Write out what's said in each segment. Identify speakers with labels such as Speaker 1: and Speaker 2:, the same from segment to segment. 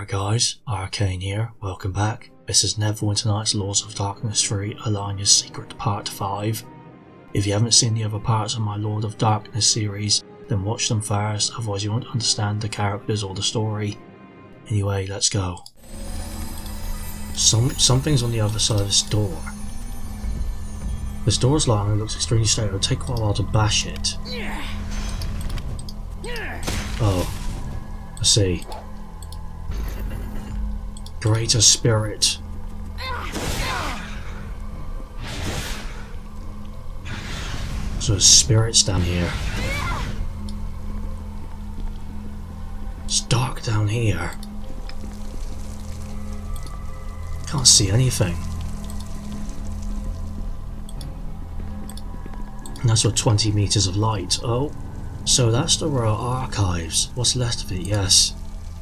Speaker 1: Alright guys, Arcane here, welcome back. This is Neverwinter Nights Laws of Darkness 3 Alanya's Secret Part 5. If you haven't seen the other parts of my Lord of Darkness series, then watch them first, otherwise you won't understand the characters or the story. Anyway, let's go. Something's on the other side of this door. This door's long and it looks extremely straight. It'll take quite a while to bash it. Oh, I see. Greater Spirit. So there's spirits down here. It's dark down here. Can't see anything. And that's for 20 meters of light. Oh, so that's the Royal Archives. What's left of it, yes.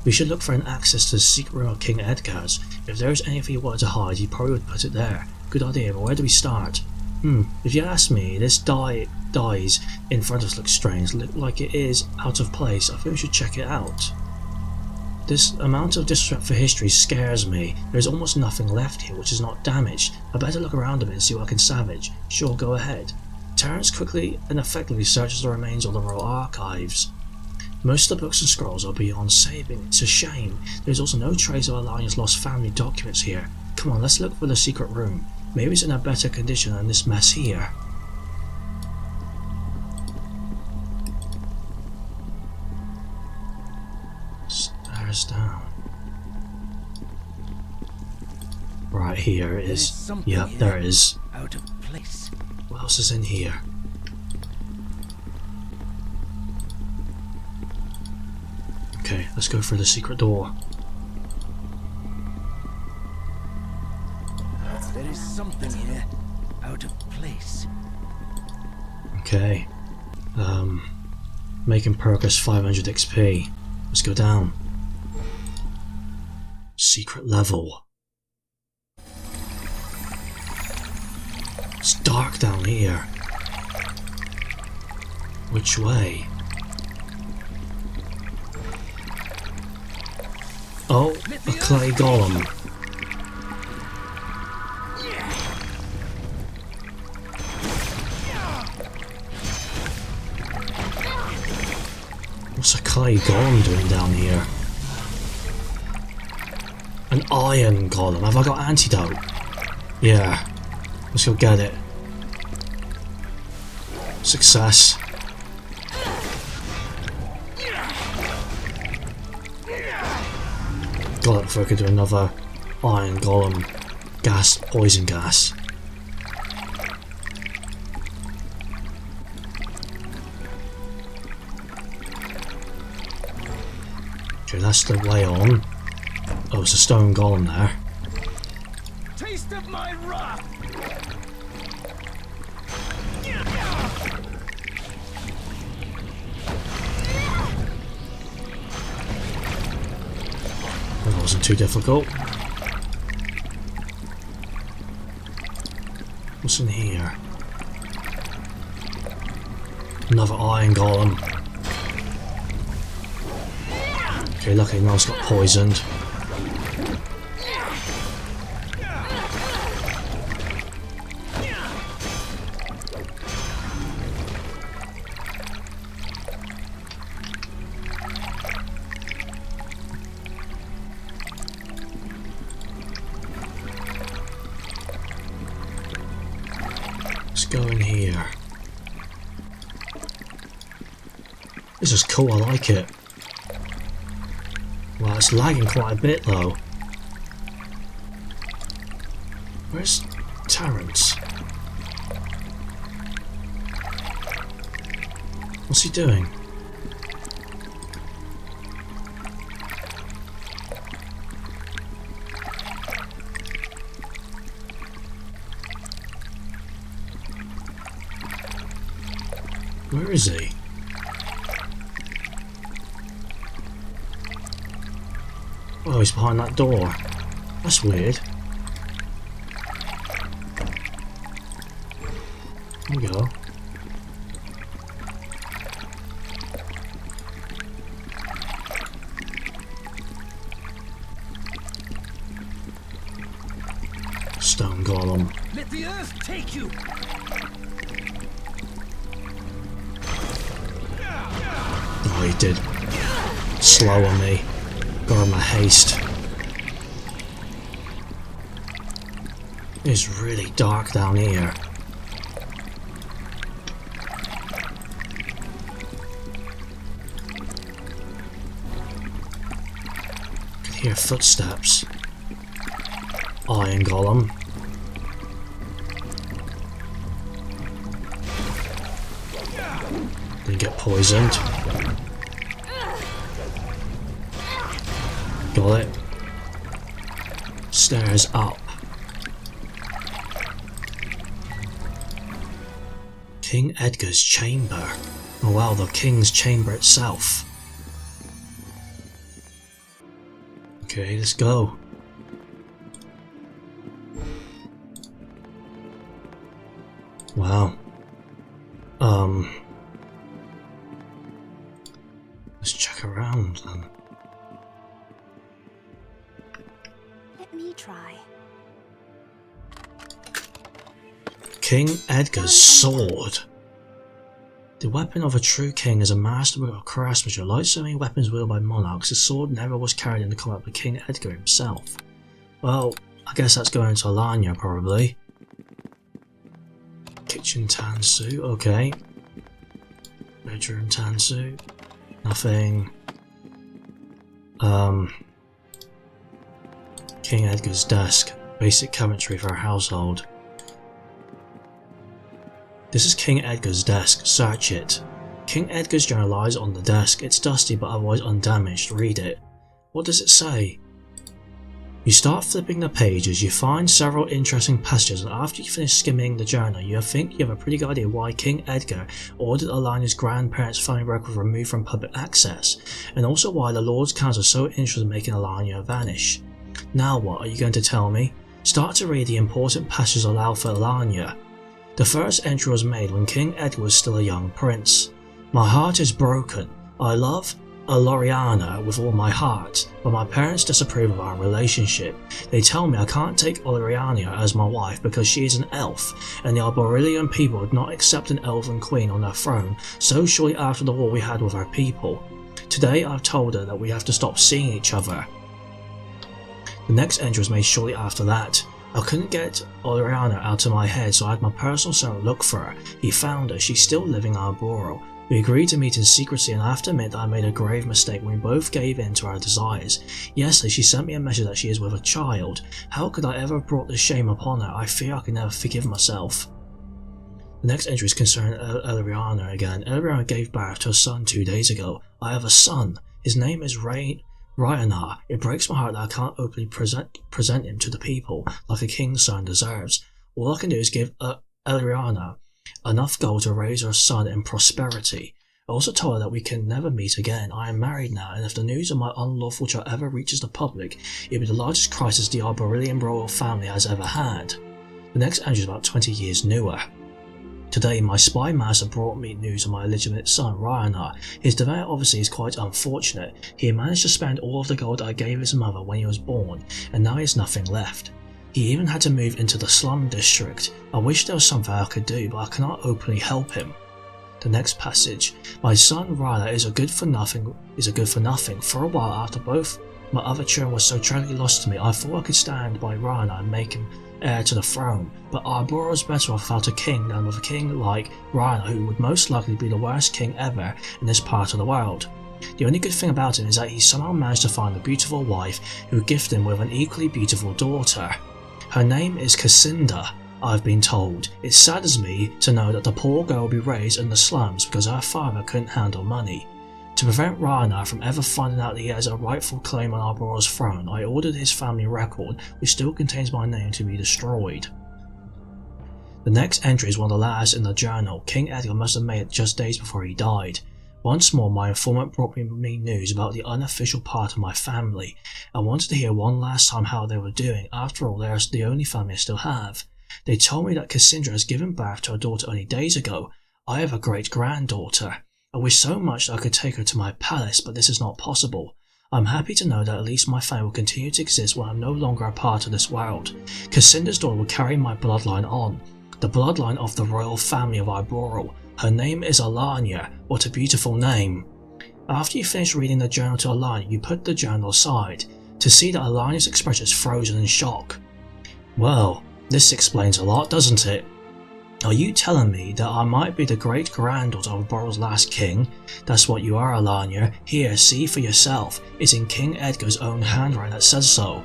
Speaker 1: We should look for an access to the secret room of King Edgar's. If there's anything he wanted to hide, he probably would put it there. Good idea, but where do we start? If you ask me, this dies in front of us looks strange, look like it is out of place. I think we should check it out. This amount of disrespect for history scares me. There's almost nothing left here which is not damaged. I better look around a bit and see what I can salvage. Sure, go ahead. Terrence quickly and effectively searches the remains of the Royal Archives. Most of the books and scrolls are beyond saving. It's a shame. There's also no trace of Alanya's lost family documents here. Come on, let's look for the secret room. Maybe it's in a better condition than this mess here. Stairs down. Right, here it is. Yep, there it is.
Speaker 2: Out of place.
Speaker 1: What else is in here? Okay, let's go for the secret door.
Speaker 2: There is something here. Out of place.
Speaker 1: Okay. Making progress 500 XP. Let's go down. Secret level. It's dark down here. Which way? Oh, a clay golem. What's a clay golem doing down here? An iron golem. Have I got antidote? Yeah. Let's go get it. Success. God, if I could do another iron golem gas, poison gas. Okay, that's the way on. Oh, it's a stone golem there.
Speaker 2: Taste of my wrath.
Speaker 1: That wasn't too difficult. What's in here? Another iron golem. Okay, luckily no one's got poisoned. Let's go in here. This is cool, I like it. Well, it's lagging quite a bit though. Where's Terrence? What's he doing? Where is he? Oh, he's behind that door. That's weird. There we go. stone golem.
Speaker 2: Let the earth take you.
Speaker 1: Oh, he did. Slow on me. Got him a haste. It's really dark down here. I can hear footsteps. Iron golem. Didn't get poisoned. Got it. Stairs up. King Edgar's chamber. Oh wow, the king's chamber itself. Okay, let's go. Wow. Let's check around then.
Speaker 3: Let me try.
Speaker 1: King Edgar's sword. The weapon of a true king is a masterwork of craftsmanship. Like so many weapons wielded by monarchs, the sword never was carried into combat by King Edgar himself. Well, I guess that's going to Alanya probably. Kitchen Tansu, okay. Bedroom Tansu. Nothing. King Edgar's desk. Basic commentary for a household. This is King Edgar's desk. Search it. King Edgar's journal lies on the desk. It's dusty but otherwise undamaged. Read it. What does it say? You start flipping the pages, you find several interesting passages, and after you finish skimming the journal, you think you have a pretty good idea why King Edgar ordered Alanya's grandparents' family record removed from public access, and also why the Lord's Council is so interested in making Alanya vanish. Now what, are you going to tell me? Start to read the important passages allowed for Alanya. The first entry was made when King Edgar was still a young prince. My heart is broken. I love Aloriana with all my heart, but my parents disapprove of our relationship. They tell me I can't take Aloriana as my wife because she is an elf, and the Arborealian people would not accept an elven queen on their throne so shortly after the war we had with our people. Today I've told her that we have to stop seeing each other. The next entry was made shortly after that. I couldn't get Aloriana out of my head, so I had my personal servant look for her. He found her. She's still living in Arboro. We agreed to meet in secrecy, and I have to admit that I made a grave mistake when we both gave in to our desires. Yesterday she sent me a message that she is with a child. How could I ever have brought this shame upon her? I fear I can never forgive myself. The next entry is concerning Aloriana again. Aloriana gave birth to a son 2 days ago. I have a son. His name is Ryanar. It breaks my heart that I can't openly present him to the people like a king's son deserves. All I can do is give Aloriana enough gold to raise her son in prosperity. I also told her that we can never meet again. I am married now, and if the news of my unlawful child ever reaches the public, it will be the largest crisis the Arborealian royal family has ever had. The next entry is about 20 years newer. Today, my spy master brought me news of my illegitimate son, Ryanar. His death obviously is quite unfortunate. He managed to spend all of the gold I gave his mother when he was born, and now he has nothing left. He even had to move into the slum district. I wish there was something I could do, but I cannot openly help him. The next passage. My son Ryla is a good for nothing. For a while after both my other children were so tragically lost to me, I thought I could stand by Ryla and make him heir to the throne. But Arboro is better off without a king than with a king like Ryla, who would most likely be the worst king ever in this part of the world. The only good thing about him is that he somehow managed to find a beautiful wife who would gift him with an equally beautiful daughter. Her name is Cassinda, I've been told. It saddens me to know that the poor girl will be raised in the slums because her father couldn't handle money. To prevent Rana from ever finding out that he has a rightful claim on Arboro's throne, I ordered his family record, which still contains my name, to be destroyed. The next entry is one of the last in the journal. King Edgar must have made it just days before he died. Once more, my informant brought me news about the unofficial part of my family. I wanted to hear one last time how they were doing. After all, they are the only family I still have. They told me that Cassandra has given birth to a daughter only days ago. I have a great-granddaughter. I wish so much that I could take her to my palace, but this is not possible. I'm happy to know that at least my family will continue to exist when I'm no longer a part of this world. Cassinda's daughter will carry my bloodline on, the bloodline of the royal family of Iboral. Her name is Alanya. What a beautiful name. After you finish reading the journal to Alanya, you put the journal aside, to see that Alanya's expression is frozen in shock. Well, this explains a lot, doesn't it? Are you telling me that I might be the great-granddaughter of Boral's last king? That's what you are, Alanya. Here, see for yourself. It's in King Edgar's own handwriting that says so.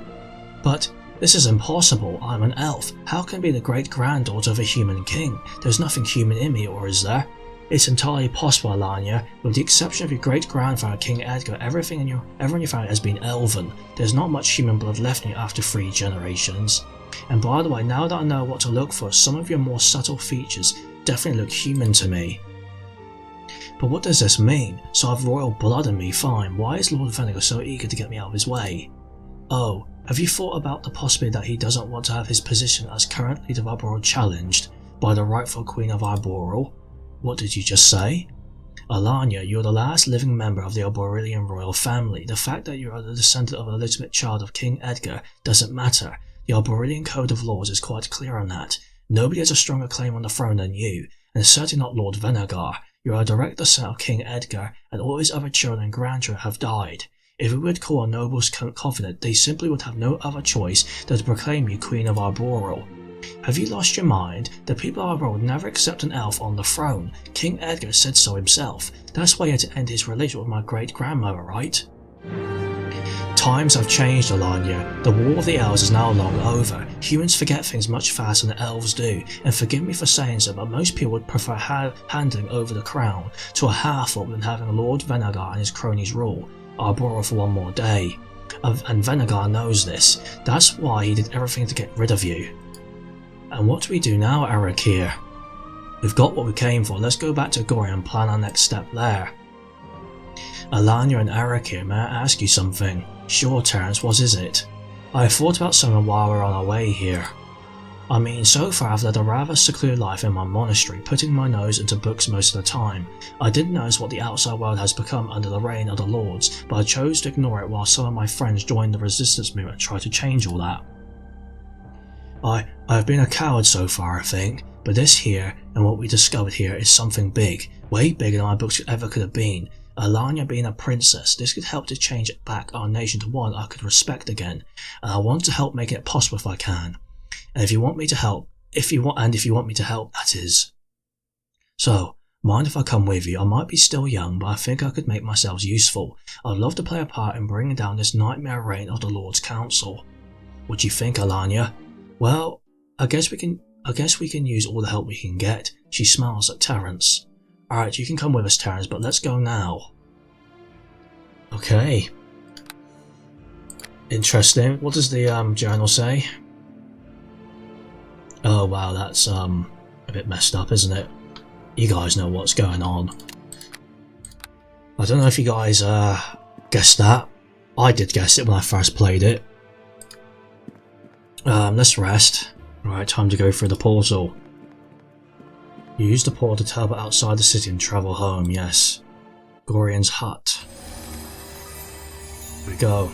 Speaker 1: But this is impossible. I'm an elf. How can I be the great-granddaughter of a human king? There's nothing human in me, or is there? It's entirely possible, Alanya. With the exception of your great-grandfather, King Edgar, everyone in your family has been elven. There's not much human blood left in you after 3 generations. And by the way, now that I know what to look for, some of your more subtle features definitely look human to me. But what does this mean? So I've royal blood in me, fine. Why is Lord Venegar so eager to get me out of his way? Oh, have you thought about the possibility that he doesn't want to have his position as current leader of Iboral challenged by the rightful queen of Iboral? What did you just say? Alanya, you're the last living member of the Iboralian royal family. The fact that you are the descendant of a legitimate child of King Edgar doesn't matter. The Iboralian Code of Laws is quite clear on that. Nobody has a stronger claim on the throne than you, and certainly not Lord Venegar. You are a direct descendant of King Edgar, and all his other children and grandchildren have died. If we would call our nobles confident, they simply would have no other choice than to proclaim you Queen of Iboral. Have you lost your mind? The people of Iboral would never accept an elf on the throne. King Edgar said so himself. That's why he had to end his relationship with my great-grandmother, right? Times have changed, Alanya. The War of the Elves is now long over. Humans forget things much faster than elves do, and forgive me for saying so, but most people would prefer handing over the crown to a half-orc than having Lord Venegar and his cronies rule Iboral for one more day. And Venegar knows this. That's why he did everything to get rid of you. And what do we do now, Eric here? We've got what we came for. Let's go back to Gorian and plan our next step there. Alanya and Eric here, may I ask you something? Sure, Terence, what is it? I have thought about something while we're on our way here. I mean, so far I've led a rather secluded life in my monastery, putting my nose into books most of the time. I did notice what the outside world has become under the reign of the Lords, but I chose to ignore it while some of my friends joined the resistance movement and tried to change all that. I have been a coward so far, I think, but this here and what we discovered here is something big, way bigger than my books ever could have been. Alanya being a princess, this could help to change back our nation to one I could respect again, and I want to help make it possible if I can. And if you want me to help, if you want me to help, that is. So, mind if I come with you? I might be still young, but I think I could make myself useful. I'd love to play a part in bringing down this nightmare reign of the Lord's Council. What do you think, Alanya? Well, I guess we can use all the help we can get. She smiles at Terence. Alright, you can come with us, Terence, but let's go now. Okay. Interesting. What does the journal say? Oh wow, that's a bit messed up, isn't it? You guys know what's going on. I don't know if you guys guessed that. I did guess it when I first played it. Let's rest. Right, time to go through the portal. You use the portal to teleport outside the city and travel home, yes. Gorian's hut. Here we go.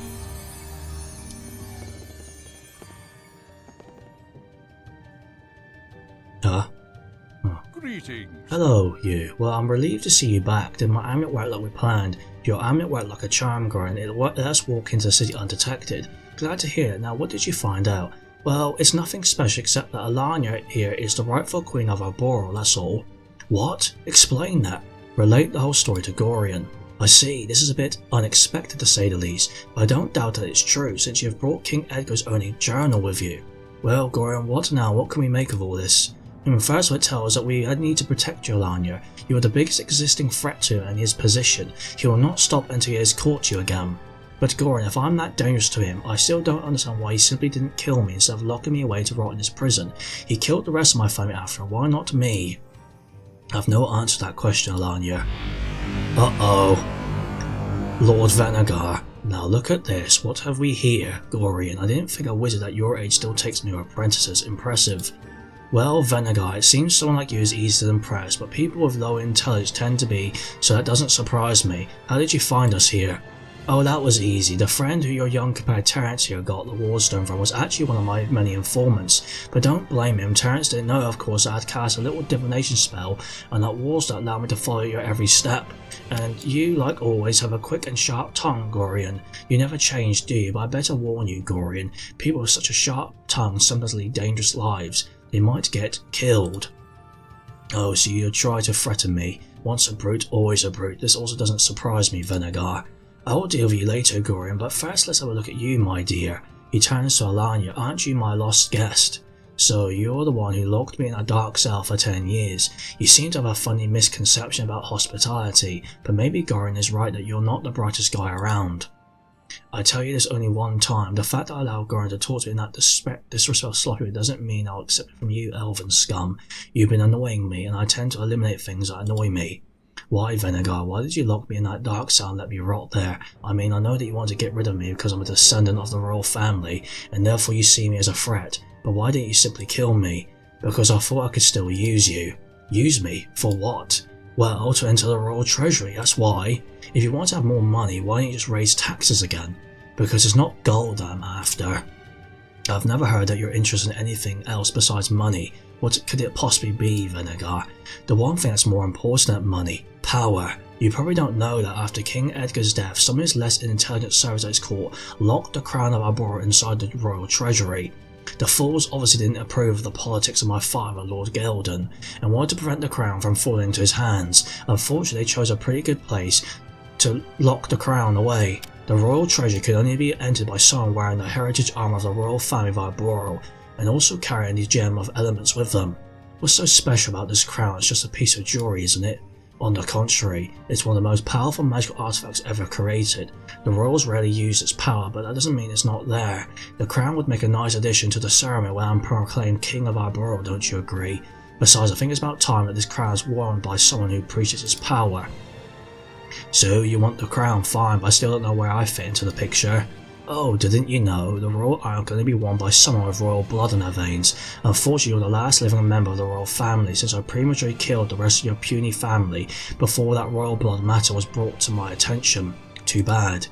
Speaker 1: Huh? Oh.
Speaker 4: Greetings.
Speaker 1: Hello, you. Well, I'm relieved to see you back. Did my amulet work like we planned? Your amulet worked like a charm, Gorian. It let us walk into the city undetected. Glad to hear it. Now, what did you find out? Well, it's nothing special except that Alanya here is the rightful queen of Iboral, that's all. What? Explain that. Relate the whole story to Gorian. I see, this is a bit unexpected to say the least, but I don't doubt that it's true since you have brought King Edgar's own journal with you. Well, Gorian, what now? What can we make of all this? First it tells us that we need to protect you, Alanya. You are the biggest existing threat to him and his position. He will not stop until he has caught you again. But Gorian, if I'm that dangerous to him, I still don't understand why he simply didn't kill me instead of locking me away to rot in his prison. He killed the rest of my family after, why not me? I have no answer to that question, Alanya. Uh-oh. Lord Venegar. Now look at this, what have we here? Gorian, I didn't think a wizard at your age still takes new apprentices, impressive. Well, Venegar, it seems someone like you is easy to impress, but people with low intelligence tend to be, so that doesn't surprise me. How did you find us here? Oh, that was easy. The friend who your young compared Terence here got the Wardstone from was actually one of my many informants. But don't blame him, Terence didn't know, of course, I had cast a little divination spell on that walls that allowed me to follow your every step. And you, like always, have a quick and sharp tongue, Gorian. You never change, do you? But I better warn you, Gorian, people with such a sharp tongue sometimes lead dangerous lives. They might get killed. Oh, so you try to threaten me. Once a brute, always a brute. This also doesn't surprise me, Venegar. I will deal with you later, Gorian, but first let's have a look at you, my dear. He turns to Alanya. Aren't you my lost guest? So you're the one who locked me in a dark cell for 10 years. You seem to have a funny misconception about hospitality, but maybe Gorian is right that you're not the brightest guy around. I tell you this only one time. The fact that I allowed Gorian to talk to me in that disrespectful sloppy way doesn't mean I'll accept it from you, elven scum. You've been annoying me, and I tend to eliminate things that annoy me. Why, Venegar, why did you lock me in that dark cell and let me rot there? I mean, I know that you want to get rid of me because I'm a descendant of the royal family, and therefore you see me as a threat, but why didn't you simply kill me? Because I thought I could still use you. Use me? For what? Well, to enter the royal treasury, that's why. If you want to have more money, why don't you just raise taxes again? Because it's not gold I'm after. I've never heard that you're interested in anything else besides money. What could it possibly be, Venegar? The one thing that's more important than money. Power. You probably don't know that after King Edgar's death, some of his less intelligent servants at his court locked the crown of Arbor inside the royal treasury. The fools obviously didn't approve of the politics of my father, Lord Gelden, and wanted to prevent the crown from falling into his hands. Unfortunately, they chose a pretty good place to lock the crown away. The royal treasure could only be entered by someone wearing the heritage armor of the royal family of Arbor, and also carrying the gem of elements with them. What's so special about this crown? It's just a piece of jewelry, isn't it? On the contrary, it's one of the most powerful magical artifacts ever created. The royals rarely use its power, but that doesn't mean it's not there. The crown would make a nice addition to the ceremony when I'm proclaimed King of Arbor, don't you agree? Besides, I think it's about time that this crown is worn by someone who appreciates its power. So, you want the crown, fine, but I still don't know where I fit into the picture. Oh, didn't you know? The royal iron can only be worn by someone with royal blood in their veins. Unfortunately, you're the last living member of the royal family, since I prematurely killed the rest of your puny family before that royal blood matter was brought to my attention. Too bad.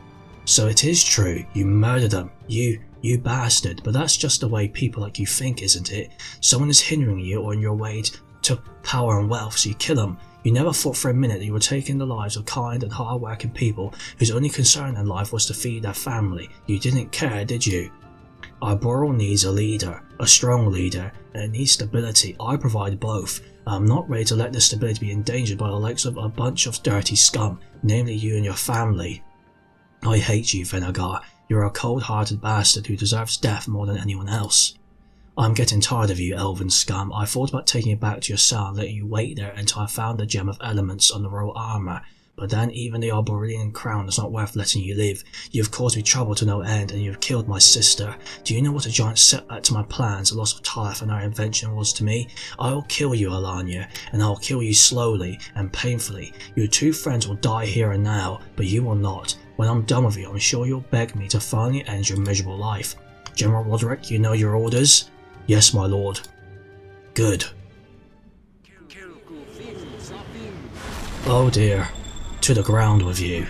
Speaker 1: So it is true, you murdered them. You bastard. But that's just the way people like you think, isn't it? Someone is hindering you or in your way to power and wealth, so you kill them. You never thought for a minute that you were taking the lives of kind and hard-working people whose only concern in life was to feed their family. You didn't care, did you? Arbor needs a leader, a strong leader, and it needs stability. I provide both. I'm not ready to let this stability be endangered by the likes of a bunch of dirty scum, namely you and your family. I hate you, Venegar. You're a cold-hearted bastard who deserves death more than anyone else. I'm getting tired of you, elven scum. I thought about taking you back to your cell and letting you wait there until I found the gem of elements on the royal armour, but then even the Arborian crown is not worth letting you live. You've caused me trouble to no end, and you've killed my sister. Do you know what a giant setback to my plans, the loss of Tath and our invention was to me? I will kill you, Alanya, and I will kill you slowly and painfully. Your two friends will die here and now, but you will not. When I'm done with you, I'm sure you'll beg me to finally end your miserable life. General Roderick, you know your orders? Yes, my lord. Good. Oh dear. To the ground with you.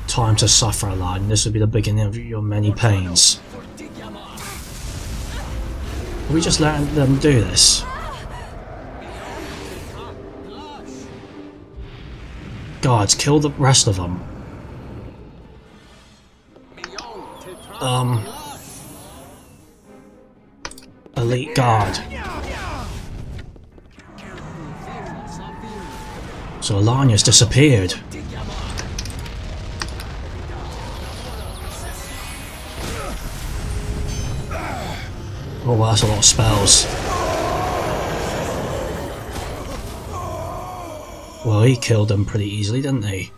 Speaker 1: Time to suffer, Alanya. This will be the beginning of your many pains. Are we just letting them do this? Guards, kill the rest of them. Elite guard. So Alanya's disappeared. Oh well, that's a lot of spells. Well, he killed them pretty easily, didn't he?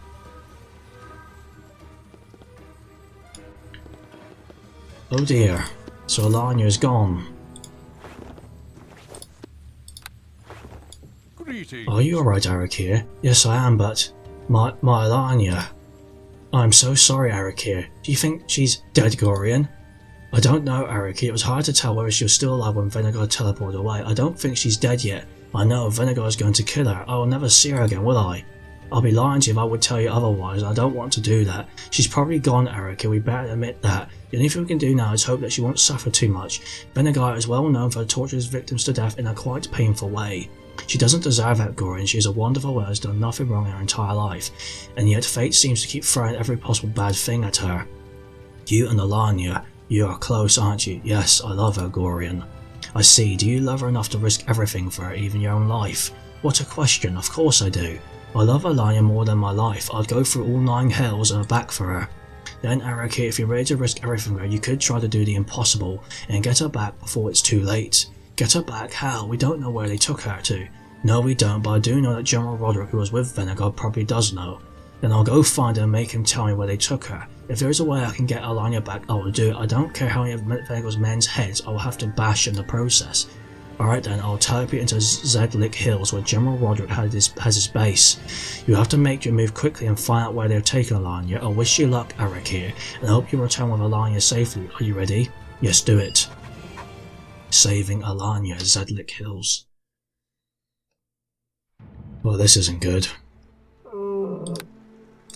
Speaker 1: Oh dear. So Alanya is gone.
Speaker 4: Greetings.
Speaker 1: Are you alright, Arakir? Yes, I am, but... My Alanya. I'm so sorry, Arakir. Do you think she's dead, Gorian? I don't know, Eric. It was hard to tell whether she was still alive when Venegar teleported away. I don't think she's dead yet. I know Venegar is going to kill her. I will never see her again, will I? I'll be lying to you if I would tell you otherwise. I don't want to do that. She's probably gone, Eric, and we better admit that. The only thing we can do now is hope that she won't suffer too much. Venegar is well known for torturing his victims to death in a quite painful way. She doesn't deserve that, Gorin. She is a wonderful woman who has done nothing wrong in her entire life, and yet fate seems to keep throwing every possible bad thing at her. You and Alanya, you are close, aren't you? Yes, I love her, Gorin. I see. Do you love her enough to risk everything for her, even your own life? What a question. Of course I do. I love Alanya more than my life. I'd go through all 9 hells and back for her. Then, Eric, if you're ready to risk everything for her, you could try to do the impossible and get her back before it's too late. Get her back? How? We don't know where they took her to. No, we don't, but I do know that General Roderick, who was with Venegar, probably does know. Then I'll go find her and make him tell me where they took her. If there is a way I can get Alanya back, I will do it. I don't care how many of Venegar's men's heads I will have to bash in the process. Alright then, I'll teleport into Zedlik Hills where General Roderick has his base. You have to make your move quickly and find out where they've taken Alanya. I wish you luck, Eric here, and I hope you return with Alanya safely. Are you ready? Yes, do it. Saving Alanya, Zedlik Hills. Well, this isn't good.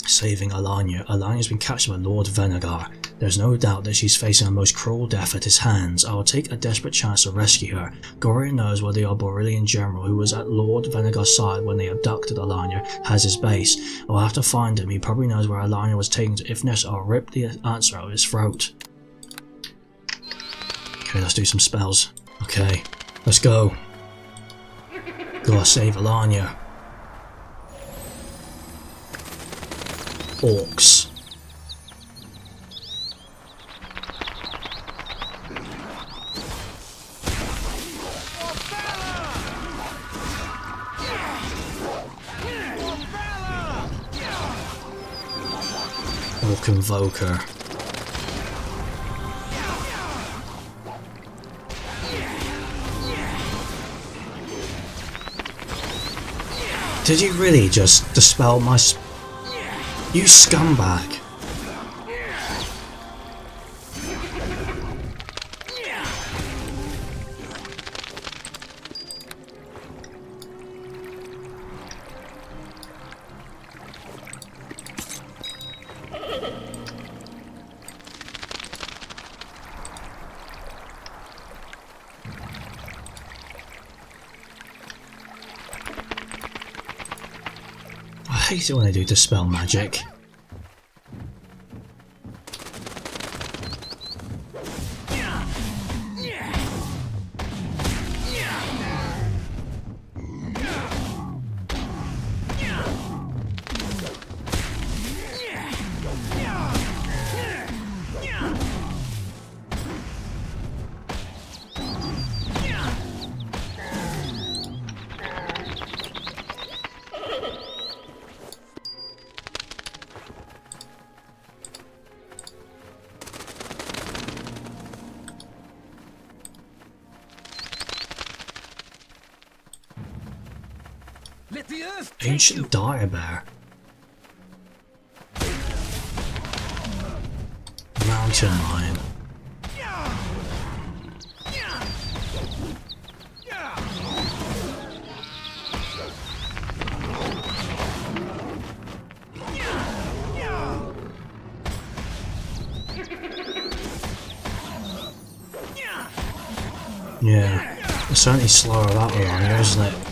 Speaker 1: Saving Alanya. Alanya's been captured by Lord Venegar. There's no doubt that she's facing a most cruel death at his hands. I will take a desperate chance to rescue her. Gorin knows where the Arborealian general, who was at Lord Venegar's side when they abducted Alanya, has his base. I'll have to find him. He probably knows where Alanya was taken to. If necessary, I'll rip the answer out of his throat. Okay, let's do some spells. Okay, let's go. Gotta save Alanya. Orcs. Orc Invoker. Did you really just dispel my you scumbag! I hate it when they do dispel magic.
Speaker 2: Let the earth
Speaker 1: Ancient dire bear. Mountain lion. Yeah, it's certainly slower that way on here, isn't it?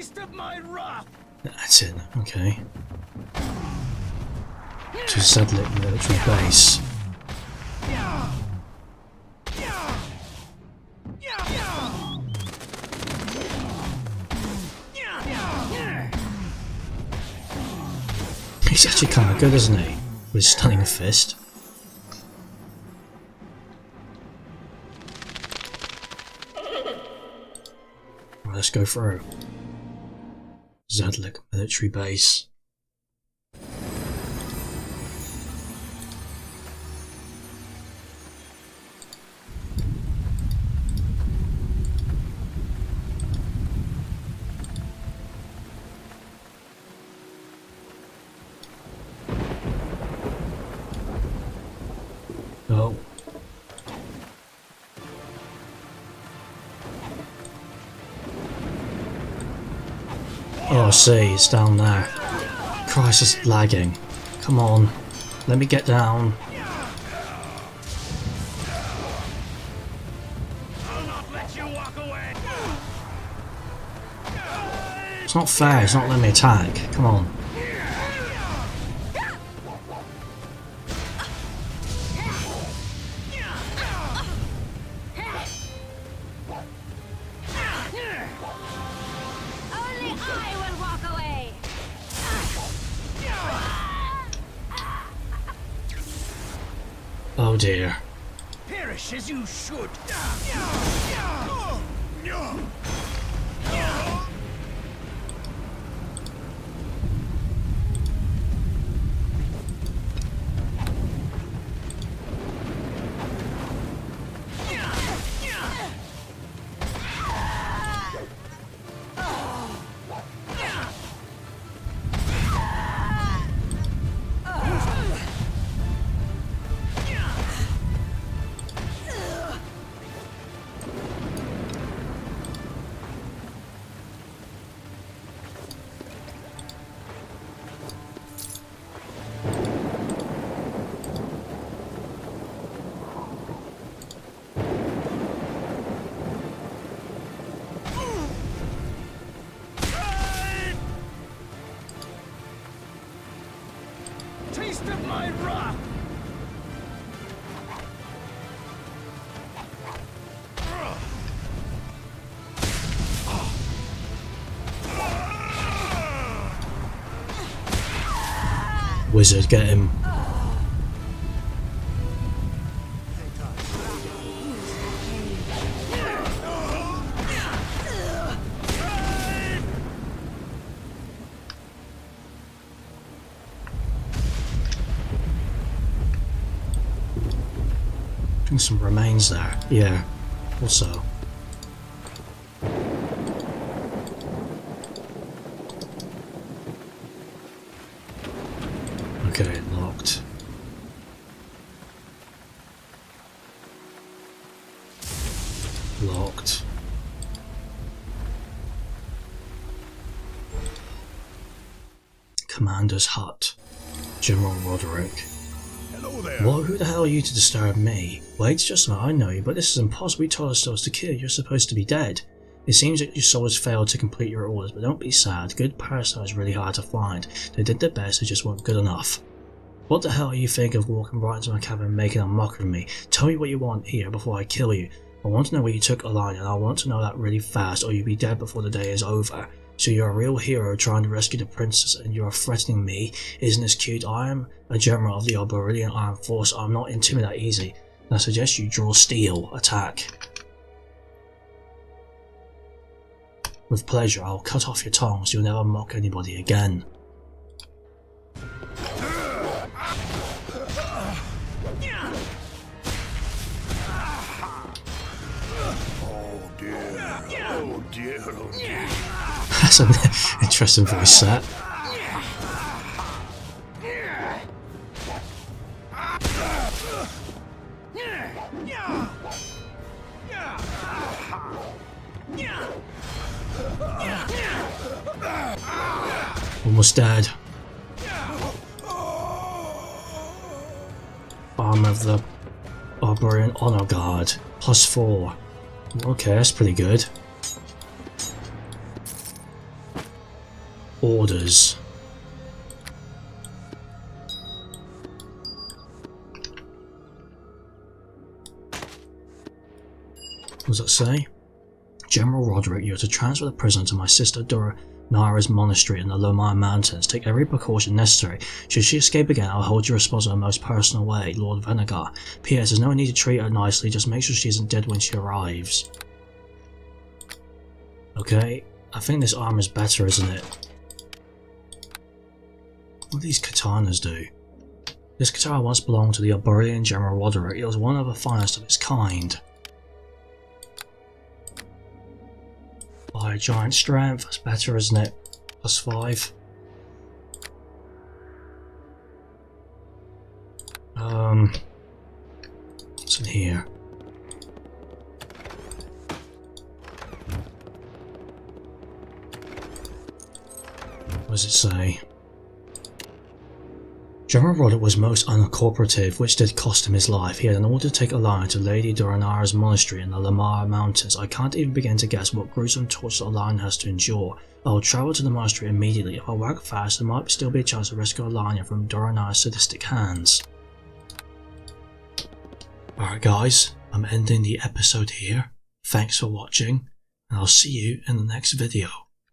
Speaker 2: taste of my wrath.
Speaker 1: That's it, okay. To Zedlik military base. He's actually kind of good, isn't he? With stunning fist. Right, let's go through. Zedlik military base. Oh, I see, it's down there. Christ, it's lagging. Come on, let me get down. It's not fair, it's not letting me attack. Come on.
Speaker 3: Only I will walk away.
Speaker 1: Oh dear.
Speaker 2: Perish as you should. Taste of my wrath!
Speaker 1: Wizard, get him. I think some remains there. Yeah, also. Okay, locked. Locked. Commander's hut. General Roderick.
Speaker 4: Hello there.
Speaker 1: What? Who the hell are you to disturb me? Wait just a minute, I know you, but this is impossible. You told us to kill. You're supposed to be dead. It seems that your soldiers failed to complete your orders, but don't be sad. Good personnel is really hard to find. They did their best, they just weren't good enough. What the hell are you thinking of walking right into my cabin and making a mockery of me? Tell me what you want here before I kill you. I want to know where you took Alanya, and I want to know that really fast, or you'll be dead before the day is over. So you're a real hero trying to rescue the princess, and you are threatening me? Isn't this cute? I am a general of the Arborean Armed Force. I'm not intimidated easy. And I suggest you draw steel. Attack. With pleasure, I'll cut off your tongue so you'll never mock anybody again.
Speaker 4: Oh dear, oh dear.
Speaker 1: That's an interesting voice set. Almost dead. Arm of the Arborean Honor Guard. +4. Okay, that's pretty good. Orders. What does that say? General Roderick, you are to transfer the prisoner to my sister Dora Nara's monastery in the Lomai Mountains. Take every precaution necessary. Should she escape again, I'll hold you responsible in the most personal way, Lord Venegar. P.S. There's no need to treat her nicely, just make sure she isn't dead when she arrives. Okay, I think this armor's better, isn't it? What do these katanas do? This katana once belonged to the Arborean General Roderick. It was one of the finest of its kind. By giant strength, that's better, isn't it? +5. What's in here? What does it say? General Roderick was most uncooperative, which did cost him his life. He had an order to take Alanya to Lady Duranara's monastery in the Lamar Mountains. I can't even begin to guess what gruesome tortures Alanya has to endure. I will travel to the monastery immediately. If I work fast, there might still be a chance to rescue Alanya from Duranara's sadistic hands. Alright guys, I'm ending the episode here. Thanks for watching, and I'll see you in the next video.